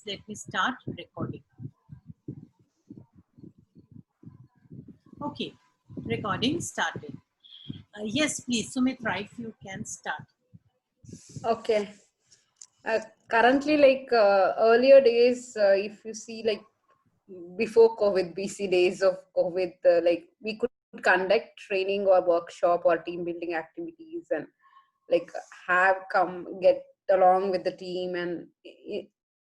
please let me start recording. Okay, recording started. Yes, please, Sumithra, if you can start. Okay. Currently, like earlier days, if you see, like before COVID, BC days of COVID, like we could conduct training or workshop or team building activities and like get along with the team, and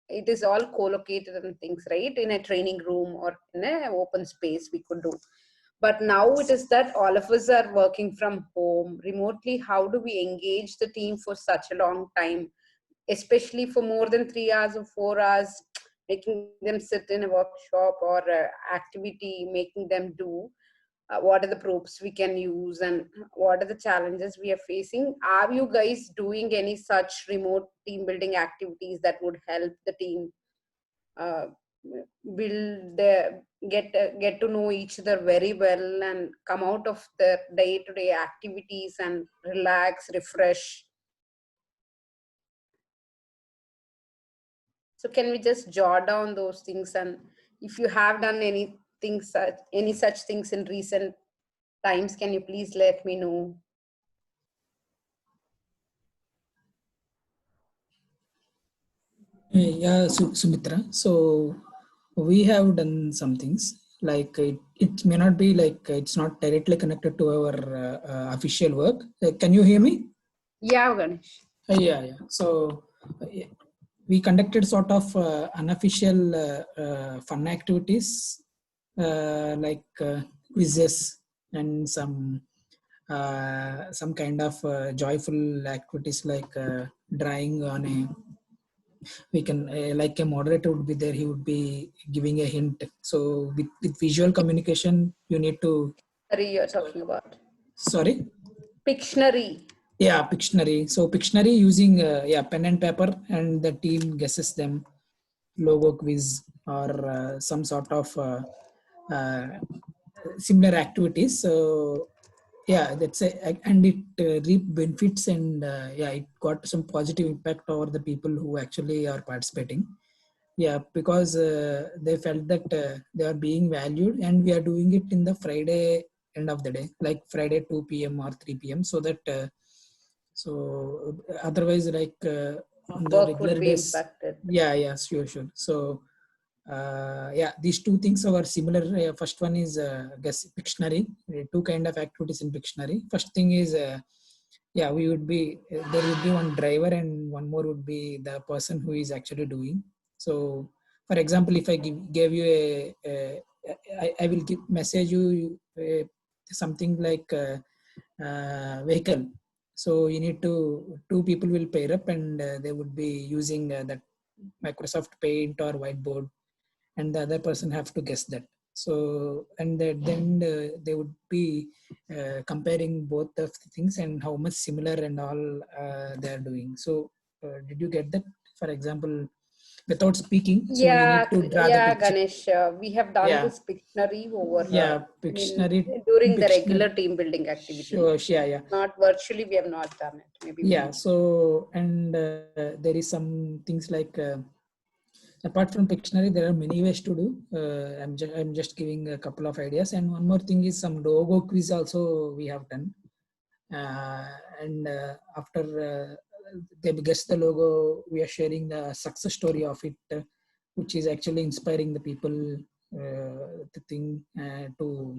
it is all co-located and things, right, in a training room or in an open space we could do. But now it is that all of us are working from home remotely. How do we engage the team for such a long time, especially for more than 3 hours or 4 hours, making them sit in a workshop or activity, making them do what are the props we can use and what are the challenges we are facing? Are you guys doing any such remote team building activities that would help the team uh, build get to know each other very well and come out of their day-to-day activities and relax, refresh? So can we just jot down those things, and if you have done any such things in recent times, can you please let me know? Yeah, Sumitra. So we have done some things like it may not be like it's not directly connected to our official work. Can you hear me? Yeah, Ganesh. Yeah. So we conducted sort of unofficial fun activities like quizzes and some kind of joyful activities like drawing on a, we can like a moderator would be there, he would be giving a hint. So with visual communication you need to, You're talking about sorry, Pictionary. yeah, Pictionary. So Pictionary using pen and paper, and the team guesses them, logo quiz or some sort of uh, similar activities. So yeah, that's a, and it reap benefits, and yeah, it got some positive impact over the people who actually are participating. Yeah, because they felt that they are being valued, and we are doing it in the Friday end of the day, like Friday 2 p.m. or 3 p.m. So that so otherwise, like on the Work would regular be days, impacted. yeah, sure. So yeah, these two things are similar. First one is guess Pictionary. Two kind of activities in Pictionary. First thing is yeah, we would be there would be one driver, and one more would be the person who is actually doing. So for example, if I gave you I will message you something like vehicle. So you need to, two people will pair up, and they would be using that Microsoft Paint or whiteboard, and the other person have to guess that. So and then they would be comparing both of the things and how much similar and all they are doing. So did you get that? For example, without speaking, so you need to draw the picture. Ganesh, we have done this Pictionary over during the regular team building activity. Sure, yeah. Not virtually, we have not done it. Maybe. Yeah. So and there is some things like apart from Pictionary, there are many ways to do. I'm just giving a couple of ideas. And one more thing is some logo quiz also we have done. And after they guess the logo, we are sharing the success story of it, which is actually inspiring the people to think to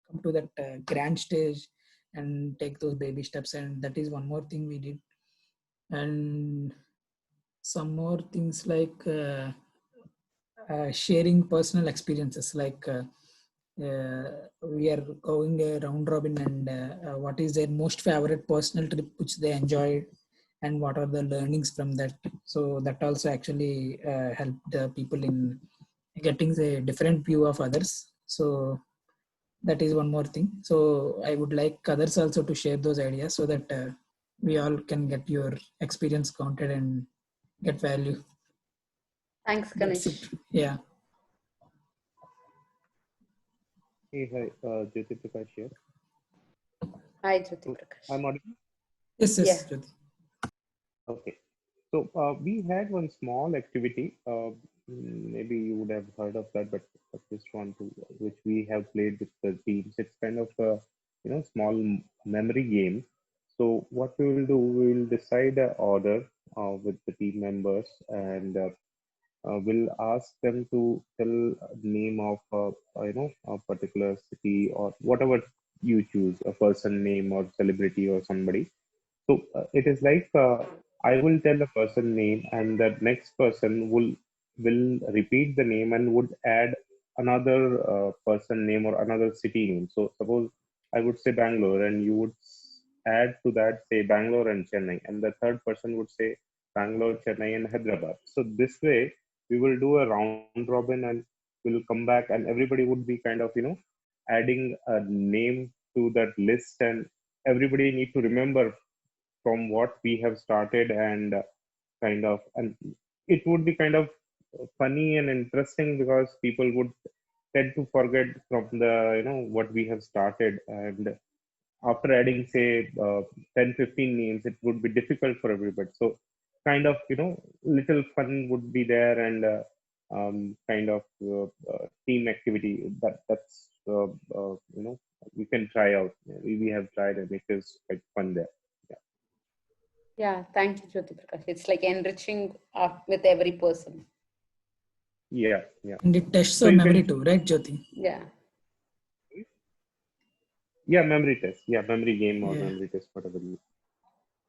come to that grand stage and take those baby steps. And that is one more thing we did. And some more things like sharing personal experiences, like we are going a round robin, and what is their most favorite personal trip which they enjoyed, and what are the learnings from that. So that also actually helped the people in getting the different view of others. So that is one more thing. So I would like others also to share those ideas, so that we all can get your experience counted and get value. Thanks, Ganesh. Yeah. Hey, hi, Jyoti Prakash here. Hi, Jyoti Prakash. I'm audible? Yes, Yeah. Jyoti. Okay. So we had one small activity. Maybe you would have heard of that, but I just want to, which we have played with the teams. It's kind of a small memory game. So what we will do, we will decide an order with the team members, and we'll ask them to tell the name of a particular city or whatever you choose, a person name or celebrity or somebody. So it is like I will tell a person name, and the next person will repeat the name and would add another person name or another city name. So suppose I would say Bangalore, and you would add to that, say Bangalore and Chennai, and the third person would say Bangalore, Chennai, and Hyderabad. So this way we will do a round robin, and we'll come back, and everybody would be kind of adding a name to that list, and everybody need to remember from what we have started, and and it would be kind of funny and interesting because people would tend to forget from the what we have started, and after adding say 10-15 names, it would be difficult for everybody. So little fun would be there, and team activity we can try out. We have tried, and it is quite fun there. Yeah, thank you, Jyoti Prakash. It's like enriching with every person. Yeah, yeah. And it tests So our you memory can, too, right, Jyoti? Yeah. yeah, memory test. Yeah, memory game or Yeah. memory test, whatever you.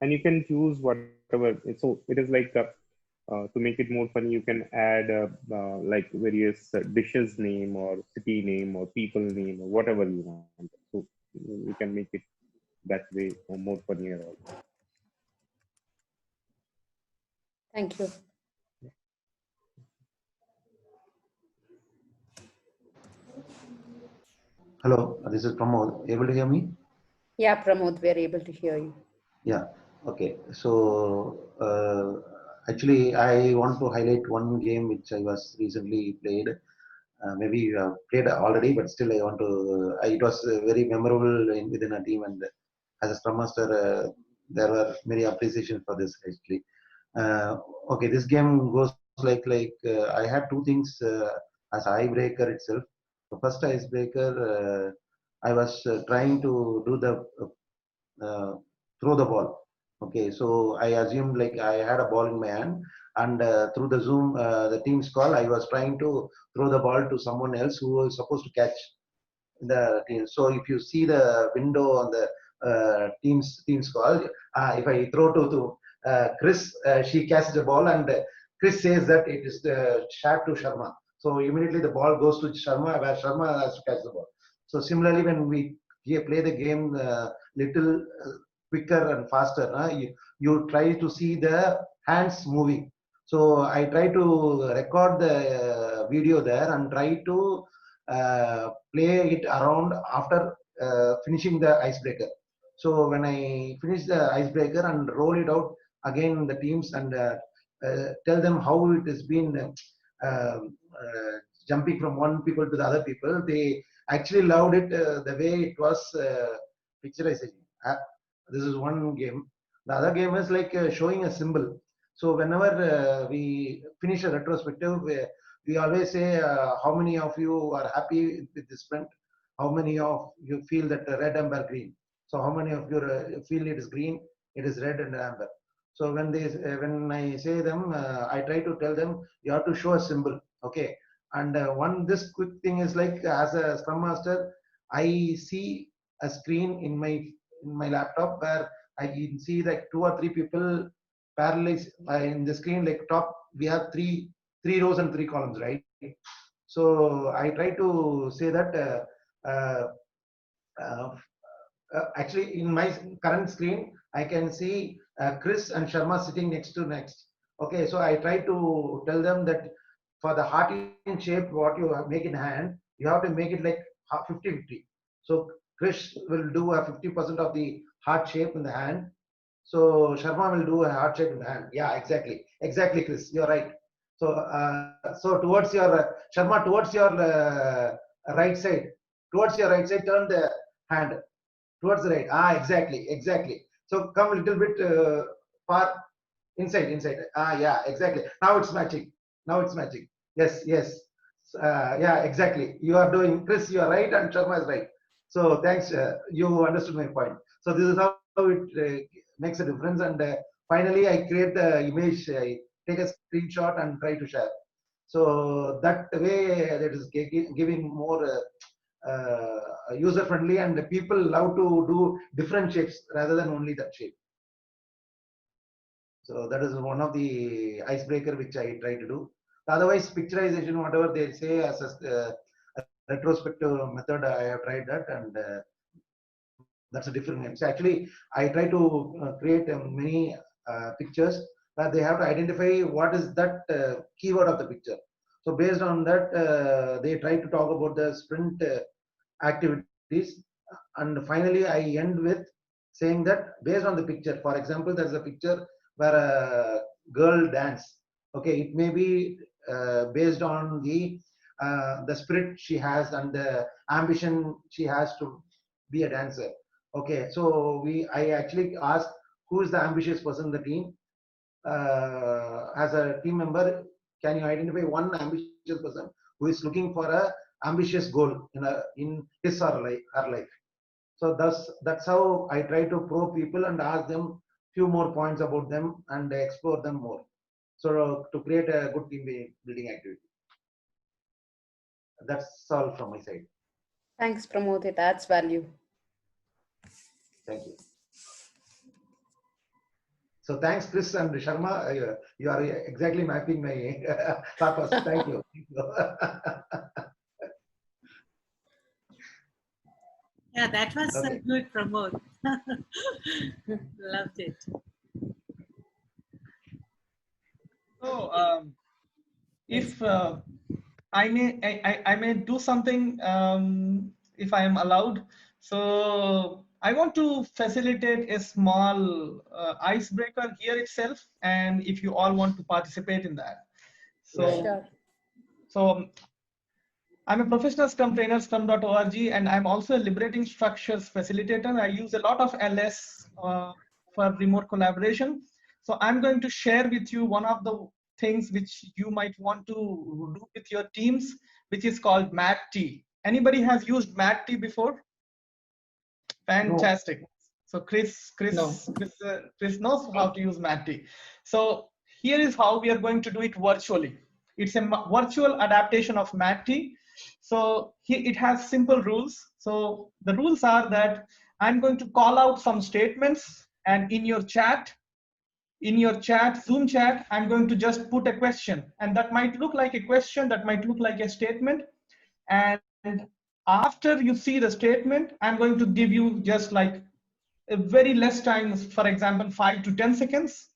And you can choose whatever. So it is like to make it more fun, you can add like various dishes name or city name or people name or whatever you want. So you can make it that way or more funnier also. Thank you. Hello, this is Pramod. Able to hear me? Yeah, Pramod, we're able to hear you. Yeah. Okay. So actually, I want to highlight one game which I was recently played. Maybe you have played already, but still, I want to. It was very memorable within a team, and as a Scrum Master, there were many appreciations for this actually. Uh, okay, this game goes like I had two things as icebreaker itself. The first icebreaker, I was trying to do the uh, throw the ball. Okay, so I assumed like I had a ball in my hand, and through the Zoom, the team's call, I was trying to throw the ball to someone else who was supposed to catch the team. So if you see the window on the team's call, if I throw to Chris, she catches the ball, and Chris says that it is shared to Sharma. So immediately the ball goes to Sharma, where Sharma has to catch the ball. So similarly, when we play the game little quicker and faster, you try to see the hands moving. So I try to record the video there and try to play it around after finishing the icebreaker. So when I finish the icebreaker and roll it out again the teams, and tell them how it has been jumping from one people to the other people, they actually loved it the way it was picturizing. This is one game. The other game is like showing a symbol. So whenever we finish a retrospective, we always say how many of you are happy with this sprint, how many of you feel that red, amber, green. So how many of you feel it is green, it is red and amber. So when I say them, I try to tell them you have to show a symbol. Okay. And this quick thing is like, as a Scrum Master, I see a screen in my laptop where I can see like 2 or 3 people parallel in the screen. Like top, we have three rows and 3 columns, right? So I try to say that uh, uh, actually in my current screen, I can see Chris and Sharma sitting next to next. Okay, so I try to tell them that for the heart in shape, what you make in hand, you have to make it like 50-50. So Chris will do a 50% of the heart shape in the hand. So Sharma will do a heart shape in the hand. Yeah, exactly, Chris. You're right. So towards your Sharma, towards your right side, turn the hand towards the right. Exactly. So come a little bit far Inside. Yeah, exactly. Now it's matching. Yes, yes. Yeah, exactly. You are doing, Chris, you are right, and Sharma is right. So thanks. You understood my point. So this is how it makes a difference. And finally, I create the image. I take a screenshot and try to share. So that way, that is giving more user friendly, and people love to do different shapes rather than only that shape. So that is one of the icebreaker which I try to do. Otherwise, picturization, whatever they say as a retrospective method, I have tried that, and that's a different name. So actually, I try to create many pictures where they have to identify what is that keyword of the picture. So based on that, they try to talk about the sprint activities, and finally I end with saying that based on the picture. For example, there's a picture where a girl dance. Okay, it may be based on the spirit she has and the ambition she has to be a dancer. Okay, so I actually asked who is the ambitious person in the team. As a team member, can you identify one ambitious person who is looking for a ambitious goal in his or her life? So that's how I try to probe people and ask them few more points about them and explore them more. So to create a good team building activity. That's all from my side. Thanks, Pramod. It adds value. Thank you. So thanks, Chris and Sharma. You are exactly mapping my purpose. Thank you. Yeah, that was Okay. good, Pramod. Loved it. So, if I may do something, if I am allowed. So I want to facilitate a small icebreaker here itself, and if you all want to participate in that. So, Sure. so I'm a professional Scrum trainer, Scrum.org, and I'm also a liberating structures facilitator. I use a lot of LS for remote collaboration. So I'm going to share with you one of the things which you might want to do with your teams, which is called MAT-T. Anybody has used MAT-T before? Fantastic. So Chris knows how to use MAT-T. So here is how we are going to do it virtually. It's a virtual adaptation of MAT-T. So here it has simple rules. So the rules are that I'm going to call out some statements, and in your chat, Zoom chat, I'm going to just put a question, and that might look like a question, that might look like a statement. And after you see the statement, I'm going to give you just like a very less time, for example, 5 to 10 seconds,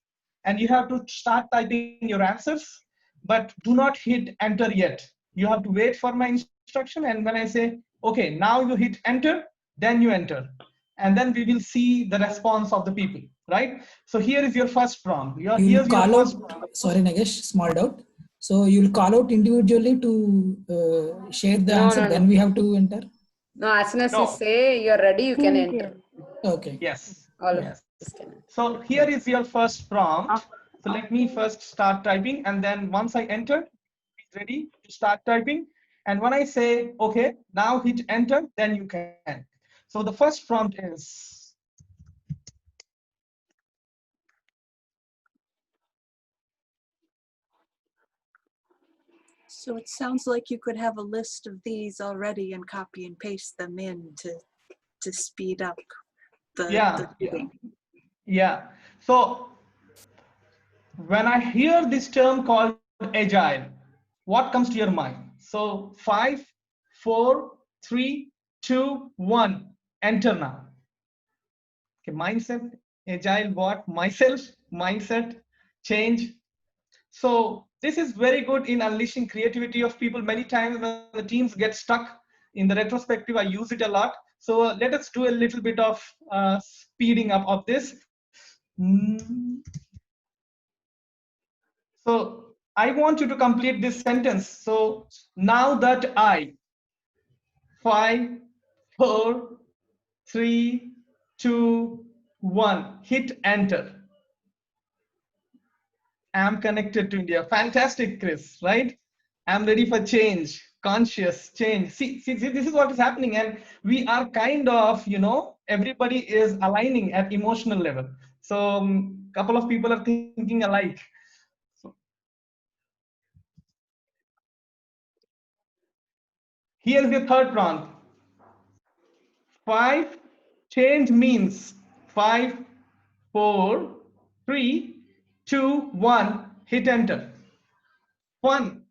and you have to start typing your answers, but do not hit enter yet. You have to wait for my instruction, and when I say, okay, now you hit enter, then you enter. And then we will see the response of the people, right? So here is your first prompt. You'll call out, sorry Nagesh, small doubt. So you'll call out individually to share the answer, then we have to enter? No, as soon as you No. say you're ready, you can enter. Okay. Yes. All of Yes. us can enter. So here is your first prompt. So let me first start typing, and then once I enter, be ready to start typing. And when I say, okay, now hit enter, then you can. So the first prompt is, So it sounds like you could have a list of these already and copy and paste them in to speed up the reading. Yeah. So when I hear this term called agile, what comes to your mind? So 5, 4, 3, 2, 1, enter now. Okay, mindset, agile, what? Myself, mindset, change. So this is very good in unleashing creativity of people. Many times when the teams get stuck in the retrospective, I use it a lot. So let us do a little bit of speeding up of this. So I want you to complete this sentence. So now that I, 5, 4, 3, 2, 1, hit enter. I'm connected to India. Fantastic, Chris, right? I'm ready for change, conscious change. See, this is what is happening. And we are kind of, everybody is aligning at emotional level. So couple of people are thinking alike. So, here's the third prompt. 5, change means 5, 4, 3, 2, 1, hit enter. Fun,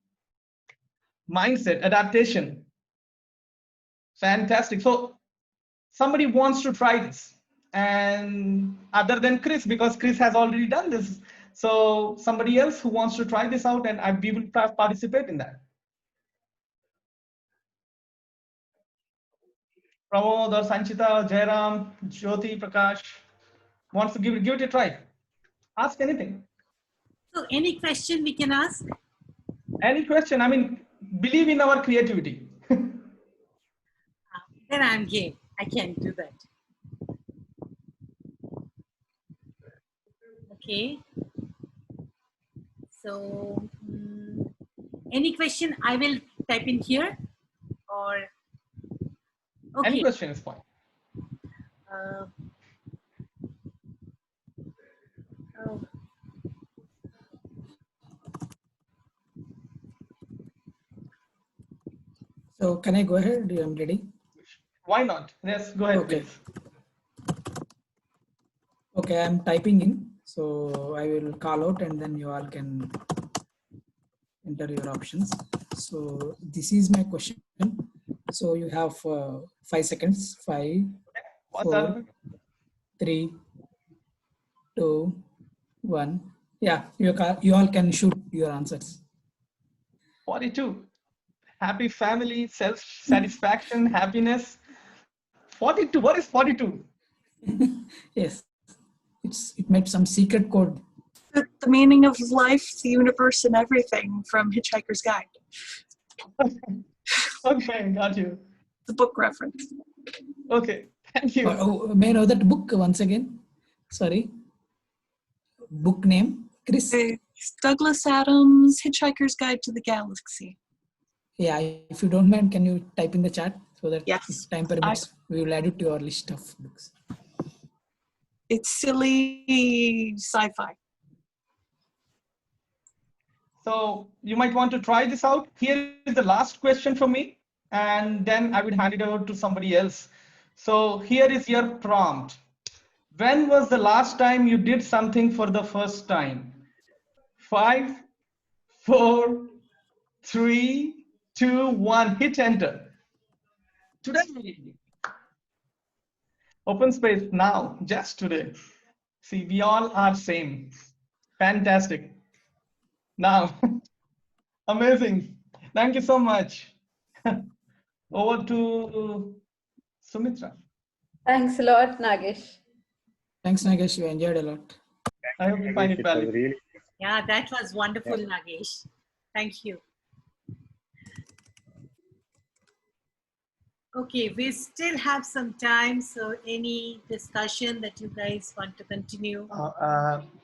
mindset, adaptation. Fantastic. So somebody wants to try this, and other than Chris, because Chris has already done this. So somebody else who wants to try this out, and we will participate in that. Pramod or Sanchita, Jayaram, Jyoti, Prakash wants to give it a try. Ask anything. So any question we can ask? Any question. I mean, believe in our creativity. Then I'm game. I can do that. Okay. So any question I will type in here, or okay. Any question is fine. Oh. So can I go ahead? I'm ready. Why not? Yes, go ahead, Okay. please. Okay, I'm typing in. So I will call out and then you all can enter your options. So this is my question. So you have 5 seconds. 5, 4, 3, 2, 1. Yeah, you all can shoot your answers. 42. Happy family, self-satisfaction, happiness. 42. What is 42? Yes, it might be some secret code. The meaning of life, the universe, and everything from Hitchhiker's Guide. Okay, got you. The book reference. Okay, thank you. May I know that book once again? Sorry. Book name, Chris? It's Douglas Adams' Hitchhiker's Guide to the Galaxy. Yeah, if you don't mind, can you type in the chat so that Yes. if time permits, we will add it to our list of books. It's silly sci-fi. So you might want to try this out. Here is the last question for me, and then I would hand it over to somebody else. So here is your prompt. When was the last time you did something for the first time? 5, 4, 3, 2, 1, hit enter. Today. Open space now, just today. See, we all are same. Fantastic. Now, amazing. Thank you so much. Over to Sumithra. Thanks a lot, Nagesh. Thanks, Nagesh. You enjoyed a lot. I hope you find it was valuable. really Yeah, that was wonderful, Nagesh. Thank you. Okay, we still have some time. So any discussion that you guys want to continue?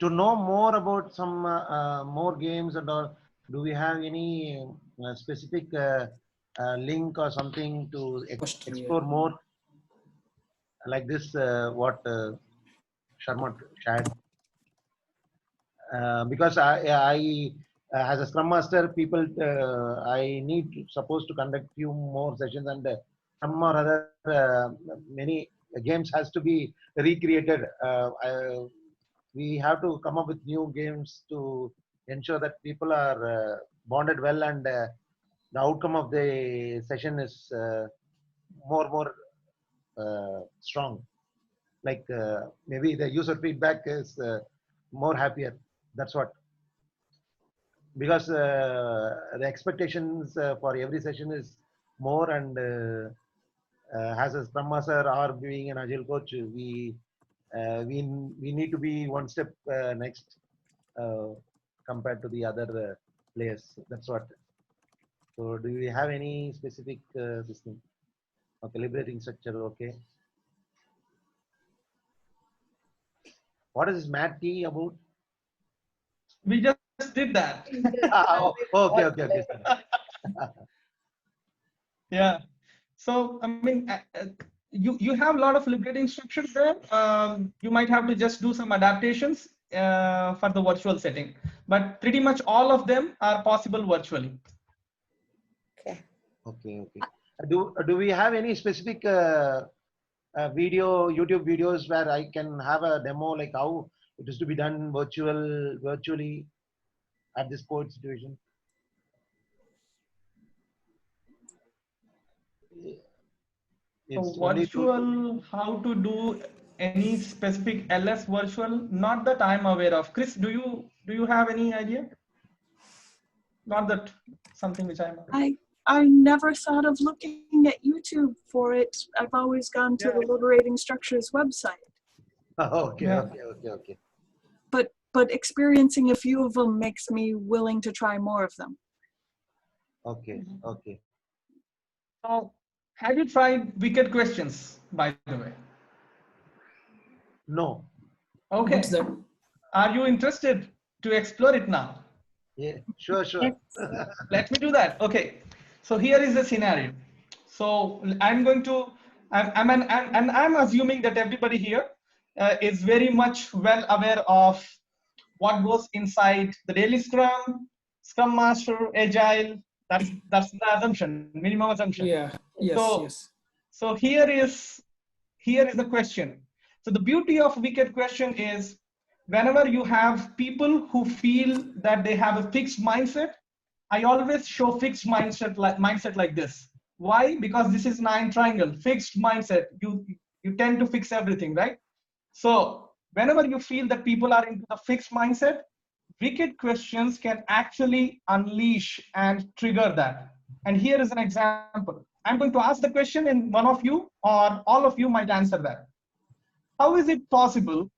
To know more about some more games and all, do we have any specific link or something to explore more like this? What Sharma shared. Because I as a Scrum Master, people, I need supposed to conduct few more sessions, and some or other many games has to be recreated. We have to come up with new games to ensure that people are bonded well, and the outcome of the session is more strong. Like maybe the user feedback is more happier. That's what, because the expectations for every session is more, and as a Scrum Master or being an Agile coach, we need to be one step next compared to the other players. That's what. So, do we have any specific this thing? Okay, liberating structure. Okay. What is this Matt T about? We just did that. Okay. Sorry. Yeah. So, I mean, you have a lot of liberating structures there. You might have to just do some adaptations for the virtual setting, but pretty much all of them are possible virtually. Okay. Do we have any specific YouTube videos where I can have a demo like how it is to be done virtually at this COVID situation? So It's only virtual, how to do any specific LS virtual? Not that I'm aware of. Chris, do you have any idea? Not that something which I'm aware. I never thought of looking at YouTube for it. I've always gone to the Liberating Structures website. Okay. But experiencing a few of them makes me willing to try more of them. Okay. So, have you tried wicked questions, by the way? No. Okay. What's that? Are you interested to explore it now? Yeah. Sure. Let me do that. Okay. So here is the scenario. So I'm going to, I'm assuming that everybody here is very much well aware of what goes inside the daily Scrum, Scrum Master, Agile. That's the assumption, minimum assumption. Yeah. Yes. So here is the question. So the beauty of wicked question is whenever you have people who feel that they have a fixed mindset, I always show fixed mindset like this. Why? Because this is 9 triangle, fixed mindset. You tend to fix everything, right? So whenever you feel that people are into the fixed mindset, wicked questions can actually unleash and trigger that. And here is an example. I'm going to ask the question and one of you or all of you might answer that. How is it possible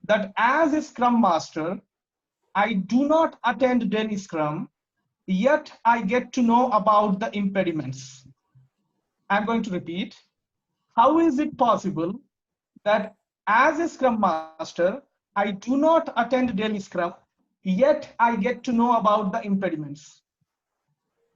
that as a Scrum Master, I do not attend daily Scrum, yet I get to know about the impediments? I'm going to repeat. How is it possible that as a Scrum Master, I do not attend daily Scrum, yet I get to know about the impediments?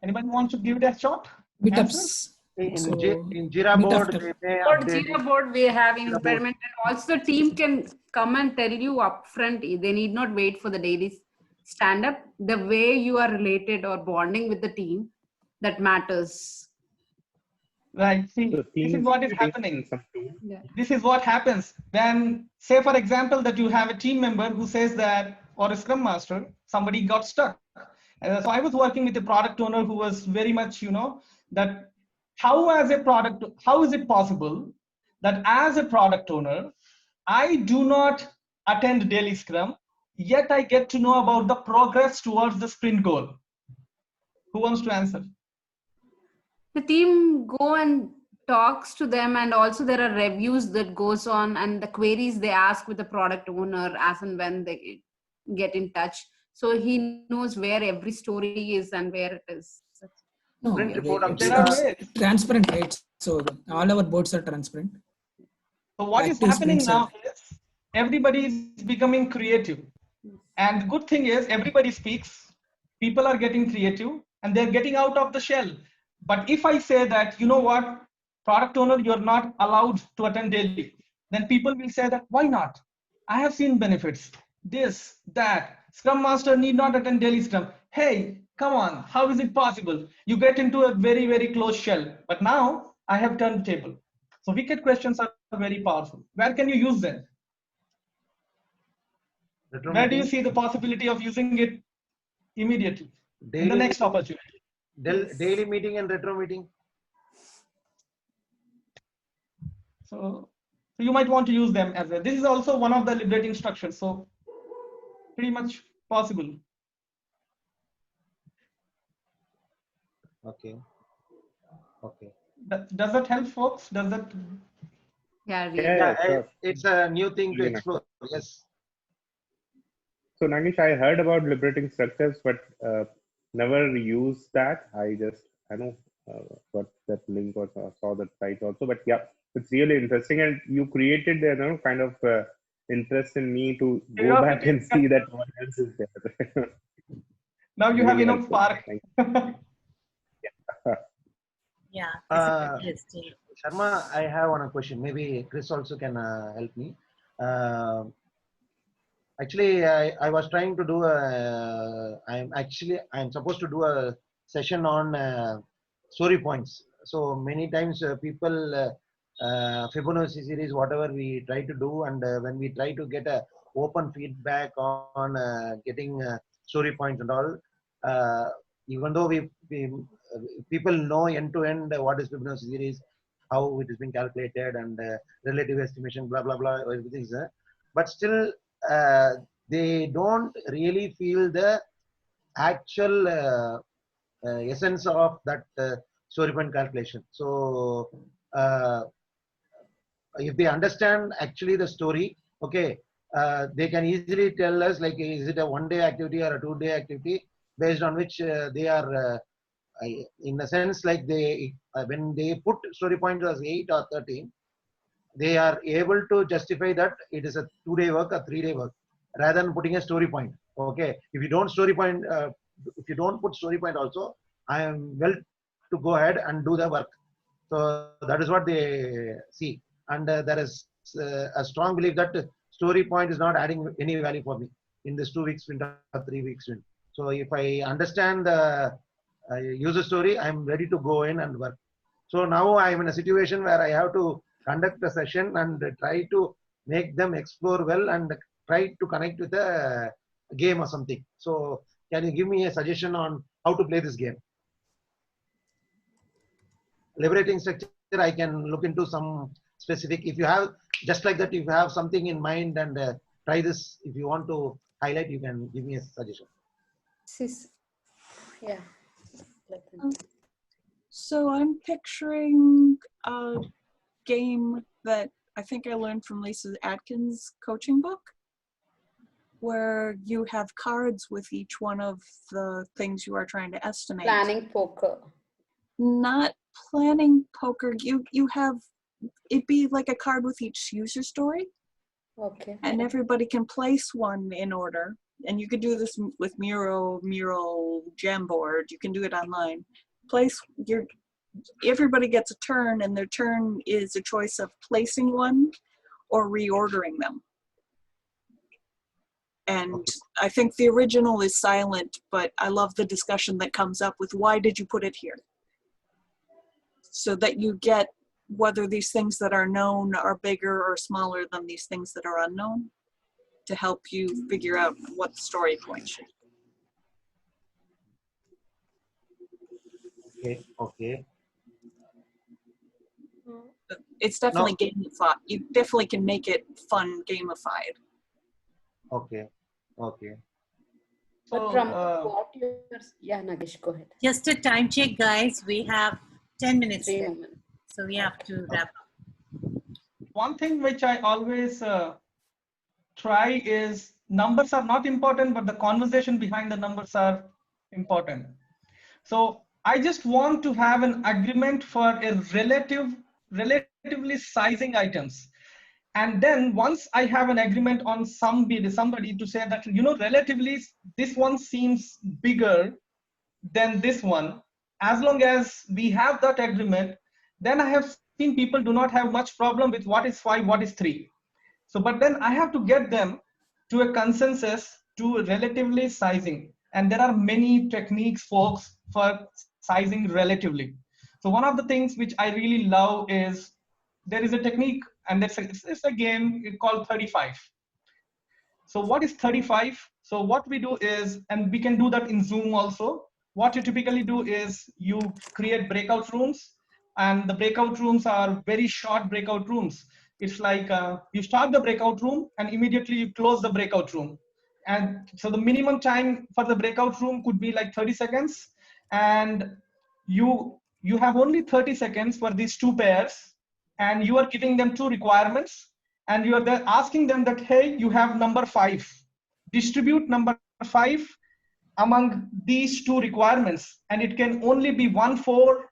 Anybody want to give it a shot? Meetups. In So, Jira meet board, after. they may For update Jira it. board, we have Jira board. impediment, and also the team can come and tell you upfront. They need not wait for the daily stand up. The way you are related or bonding with the team, that matters. Right. See, So this is teams what is meetings happening. and some tools. Yeah. This is what happens when, say, for example, that you have a team member who says that, or a Scrum Master, somebody got stuck. So I was working with a product owner who was very much, that how is it possible that as a product owner, I do not attend daily Scrum, yet I get to know about the progress towards the sprint goal? Who wants to answer? The team go and talks to them, and also there are reviews that goes on, and the queries they ask with the product owner as and when they get in touch. So he knows where every story is and where it is. No, Print report There are it's ways. transparent, right? So all our boards are transparent. So what is Active happening sprints are. now is everybody is becoming creative. And the good thing is everybody speaks, people are getting creative and they're getting out of the shell. But if I say that, you know what, product owner, you're not allowed to attend daily, then people will say that, why not? I have seen benefits, this, that. Scrum Master need not attend daily Scrum. Hey, come on, how is it possible? You get into a very, very closed shell. But now I have turned the table. So wicked questions are very powerful. Where can you use them? retro Where do you meeting, see the possibility of using it immediately in the daily next meeting, opportunity? daily meeting and retro meeting. So you might want to use them as well. This is also one of the liberating structures. So pretty much possible. Okay. Does that help, folks? Does that? Yeah, really. Yeah, Sure. it's a new thing to Brilliant. explore. Yes. So Nagesh, I heard about liberating structures, but never used that. I know got that link or saw that site also. But yeah, it's really interesting, and you created kind of interest in me to go back and see that what else is there. Now you have Really enough helpful. spark. Thank you. Yeah. Uh, Interesting. Sharma, I have one question. Maybe Chris also can help me. Uh, Actually, I was trying to do a. I'm supposed to do a session on story points. So many times people Fibonacci series, whatever we try to do, and when we try to get a open feedback on getting story points and all, uh, even though people know end to end what is Fibonacci series, how it has been calculated, and relative estimation, blah blah blah, everything is there, but still uh, they don't really feel the actual essence of that story point calculation. So uh, if they understand actually the story, okay, they can easily tell us like is it a 1 day activity or a 2 day activity based on which they are in a sense like they when they put story points as 8 or 13, they are able to justify that it is a 2 day work or 3 day work rather than putting a story point. Okay, if you don't story point, if you don't put story point also, I am well to go ahead and do the work. So that is what they see, and there is a strong belief that story point is not adding any value for me in this 2 weeks sprint or 3 weeks sprint. So if I understand the user story, I'm ready to go in and work. So now I'm in a situation where I have to conduct a session and try to make them explore well and try to connect with a game or something. So can you give me a suggestion on how to play this game? Liberating structure, I can look into some specific. If you have just like that, if you have something in mind and try this, if you want to highlight, you can give me a suggestion. Yeah. So I'm picturing a game that I think I learned from Lisa Atkins' coaching book, where you have cards with each one of the things you are trying to estimate. Planning poker. Not planning poker. You have it be like a card with each user story, Okay. and everybody can place one in order. And you could do this with Miro, Jamboard. You can do it online. Everybody gets a turn, and their turn is a choice of placing one or reordering them. And I think the original is silent, but I love the discussion that comes up with why did you put it here? So that you get whether these things that are known are bigger or smaller than these things that are unknown, to help you figure out what the story point should Okay. Okay. be. It's definitely Now, gamified. You definitely can make it fun gamified. okay. Okay. But from what you're, yeah, Nagesh, go ahead. Just a time check, guys. We have 10 minutes 3 left, moments. so we have to wrap up. One thing which I always try is numbers are not important, but the conversation behind the numbers are important. So I just want to have an agreement for a relatively sizing items. And then once I have an agreement on somebody to say that, you know, relatively this one seems bigger than this one, as long as we have that agreement, then I have seen people do not have much problem with what is 5, what is 3. So, but then I have to get them to a consensus to relatively sizing. And there are many techniques, folks, for sizing relatively. So one of the things which I really love is there is a technique, and it's a game called 35. So what is 35? So what we do is, and we can do that in Zoom also, what you typically do is you create breakout rooms, and the breakout rooms are very short breakout rooms. It's like you start the breakout room and immediately you close the breakout room. And so the minimum time for the breakout room could be like 30 seconds. And you have only 30 seconds for these two pairs, and you are giving them two requirements, and you are then asking them that, hey, you have number 5, distribute number 5 among these two requirements, and it can only be 1 4,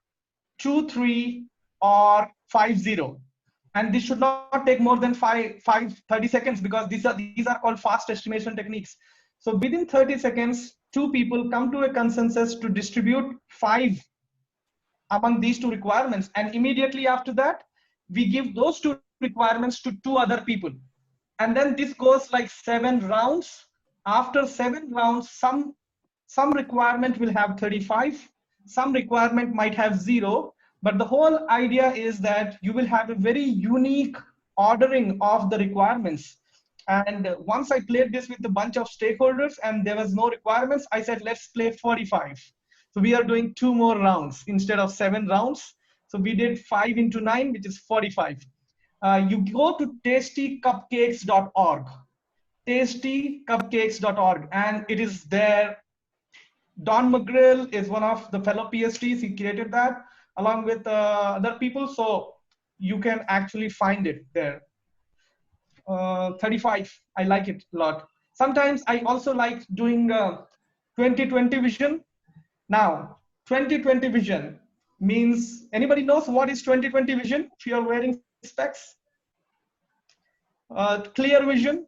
2 3, or 5 0. And this should not take more than 30 seconds, because these are called fast estimation techniques. So within 30 seconds, 2 people come to a consensus to distribute 5 among these 2 requirements. And immediately after that, we give those 2 requirements to 2 other people. And then this goes like 7 rounds. After 7 rounds, some requirement will have 35, some requirement might have 0, but the whole idea is that you will have a very unique ordering of the requirements. And once I played this with a bunch of stakeholders and there was no requirements, I said, let's play 45. So we are doing 2 more rounds instead of 7 rounds. So we did 5 into 9, which is 45. You go to tastycupcakes.org, tastycupcakes.org, and it is there. Don McGrill is one of the fellow PhDs. He created that along with other people. So you can actually find it there. 35, I like it a lot. Sometimes I also like doing 2020 vision. Now, 2020 vision means, anybody knows what is 2020 vision if you're wearing specs? Clear vision.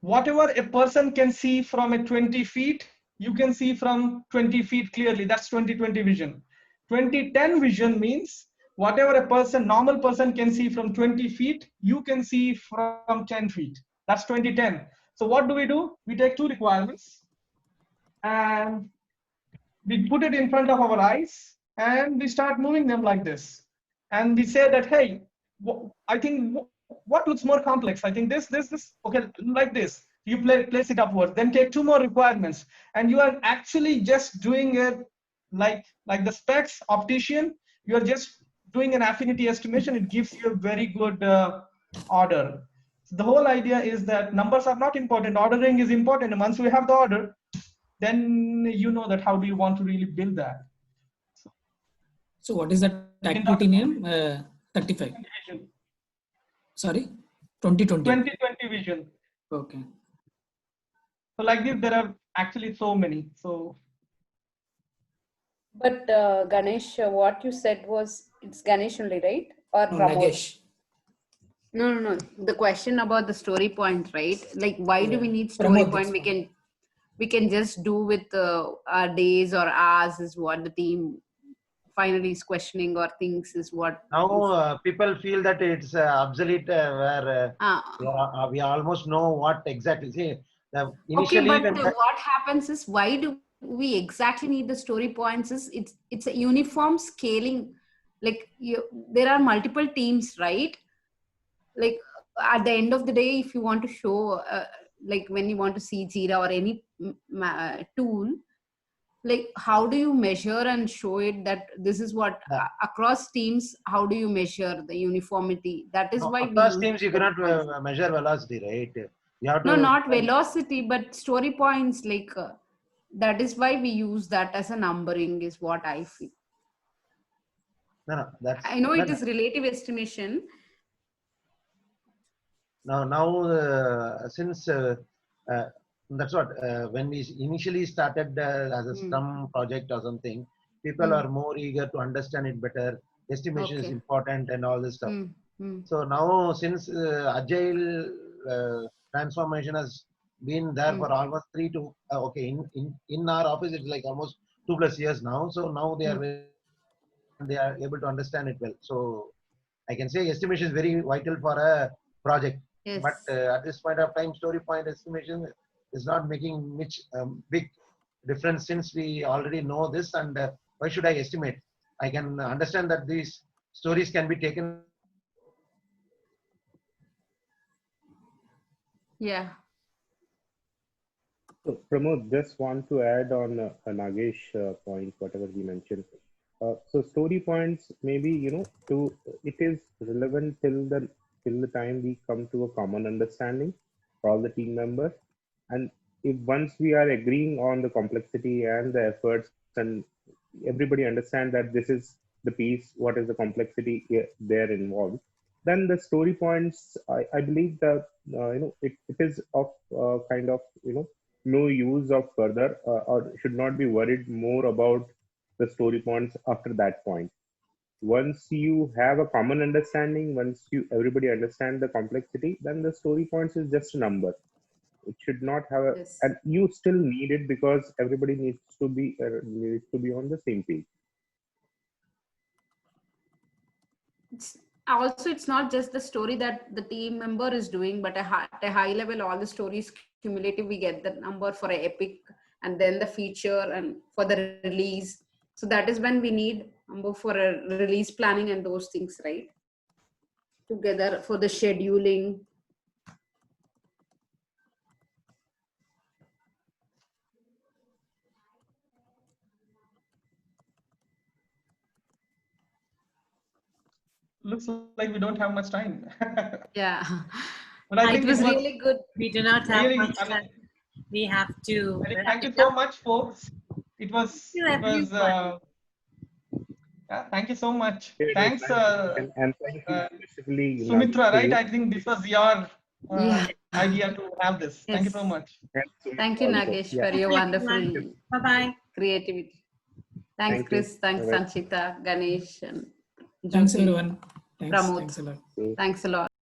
Whatever a person can see from a 20 feet, you can see from 20 feet clearly. That's 2020 vision. 2010 vision means whatever a normal person can see from 20 feet, you can see from 10 feet. That's 2010. So what do? We take 2 requirements and we put it in front of our eyes and we start moving them like this. And we say that, hey, I think what looks more complex? I think this, okay, like this. You place it upwards, then take 2 more requirements. And you are actually just doing it like the specs optician. You are just doing an affinity estimation. It gives you a very good order. So the whole idea is that numbers are not important. Ordering is important. And once we have the order, then you know that how do you want to really build that. So what is that activity name? 35. Vision. Sorry, 2020. 2020 vision. Okay. So like this, there are actually so many. So. But Ganesh, what you said was, it's Ganesh only, right? Or No, Pramod? Nagesh. No. The question about the story point, right? Like, why do we need story Pramod, point? We can just do with our days or hours is what the team finally is questioning or thinks is what. Now people feel that it's obsolete where we almost know what exactly. See, initially okay, but what happens is, why do we exactly need the story points is it's a uniform scaling. Like there are multiple teams, right? Like at the end of the day, if you want to show like when you want to see Jira or any tool, like how do you measure and show it that this is what across teams, how do you measure the uniformity? That is why across teams you cannot measure velocity, right? You have to, no, not velocity, but story points. Like that is why we use that as a numbering is what I feel. No, that's, I know it is relative estimation. Now since that's what when we initially started as a Scrum project or something, people are more eager to understand it better. Estimation is important and all this stuff. So now since Agile transformation has been there for almost 3 to in our office it's like almost 2+ years now. So now they are able to understand it well. So I can say estimation is very vital for a project. Yes. But at this point of time, story point estimation is not making much big difference since we already know this. And why should I estimate? I can understand that these stories can be taken. Yeah. So Pramod, just want to add on Nagesh point, whatever he mentioned. So story points, maybe, it is relevant till the time we come to a common understanding for all the team members. And if once we are agreeing on the complexity and the efforts and everybody understand that this is the piece, what is the complexity there involved, then the story points, I believe that, it is of kind of, no use of further or should not be worried more about the story points after that point. Once you have a common understanding, once everybody understand the complexity, then the story points is just a number. It should not have a, Yes. and you still need it because everybody needs to be on the same page. Also, it's not just the story that the team member is doing, but at a high level, all the stories cumulative, we get the number for an epic and then the feature and for the release. So that is when we need number for a release planning and those things, right? Together for the scheduling. Looks like we don't have much time. Yeah. But I I think It was it was really good. We do not have really, much I mean, time. We have to thank wrap you it so up. much, folks. It was, Thank you, everyone. yeah, thank you so much. Yeah, Thanks, and thank you especially Sumithra, to right? you I think this was your Yeah. idea to have this. Thank you Yes. so much. and Sumit Thank you, also. Nagesh, Yeah, for your wonderful Everyone. Bye-bye. creativity. Thanks, thank you. Chris. Thanks, Bye-bye. Sanchita, Ganesh, and Thanks Jyoti, everyone. Pramod. Thanks a lot. Thanks a lot.